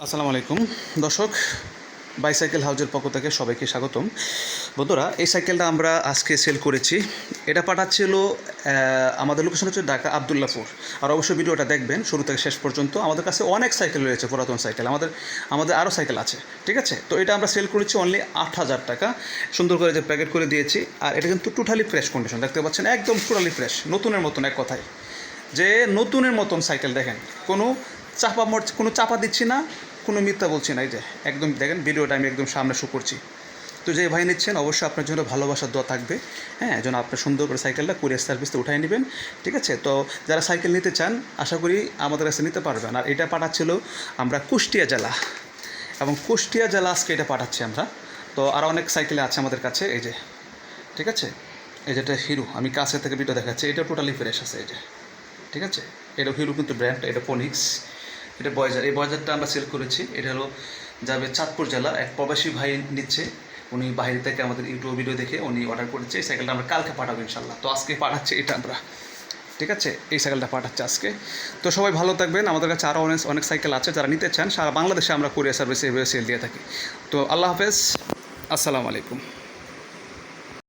আসসালামু আলাইকুম দর্শক, বাইসাইকেল হাউজের পক্ষ থেকে সবাইকে স্বাগতম। বন্ধুরা, এই সাইকেলটা আমরা আজকে সেল করেছি। এটা পাঠাচ্ছিল আমাদের লোকেশন হচ্ছে ঢাকা আবদুল্লাপুর। আর অবশ্যই ভিডিওটা দেখবেন শুরু থেকে শেষ পর্যন্ত। আমাদের কাছে অনেক সাইকেল রয়েছে, পুরাতন সাইকেল, আমাদের আরও সাইকেল আছে, ঠিক আছে। তো এটা আমরা সেল করেছি অনলি ৮,০০০ টাকা। সুন্দর করে যে প্যাকেট করে দিয়েছি। আর এটা কিন্তু টোটালি ফ্রেশ কন্ডিশন, দেখতে পাচ্ছেন, একদম টোটালি ফ্রেশ, নতুনের মতন। এক কথায় যে নতুনের মতন সাইকেল, দেখেন, কোনো চাপা দিচ্ছি না, কোনো মিথ্যা বলছি না। এই যে একদম দেখেন, ভিডিওটা আমি একদম সামনে শো করছি। তো যে ভাই নিচ্ছেন, অবশ্যই আপনার জন্য ভালোবাসার দোয়া থাকবে, হ্যাঁ, যেন আপনার সুন্দর করে সাইকেলটা কুরিয়ার সার্ভিসে উঠাই নেবেন, ঠিক আছে। তো যারা সাইকেল নিতে চান, আশা করি আমাদের কাছে নিতে পারবেন। আর এটা পাঠাচ্ছিল আমরা কুষ্টিয়া জেলা, এবং কুষ্টিয়া জেলা আজকে এটা পাঠাচ্ছি আমরা। তো আরও অনেক সাইকেল আছে আমাদের কাছে, এই যে, ঠিক আছে। এই যেটা হিরো, আমি কাছে থেকে ভিডিও দেখাচ্ছি, এটা টোটালি ফ্রেশ আছে, এই যে, ঠিক আছে। এটা হিরো কিন্তু ব্র্যান্ড, এটা ফোনিক্স, এটা বয়জার। এই বয়জারটা আমরা সেল করেছি। এটা হলো যাবে চাঁদপুর জেলার এক প্রবাসী ভাই নিচ্ছে। উনি বাইরে থেকে আমাদের ইউটিউব ভিডিও দেখে উনি অর্ডার করেছে। এই সাইকেলটা আমরা কালকে পাঠাবো ইনশাল্লাহ। তো আজকে পাঠাচ্ছে এটা আমরা, ঠিক আছে। এই সাইকেলটা পাঠাচ্ছে আজকে। তো সবাই ভালো থাকবেন। আমাদের কাছে আরও অনেক সাইকেল আছে, যারা নিতে চান সারা বাংলাদেশে আমরা কুরিয়ার সার্ভিসে এভাবে সেল দিয়ে থাকি। তো আল্লাহ হাফেজ, আসসালামু আলাইকুম।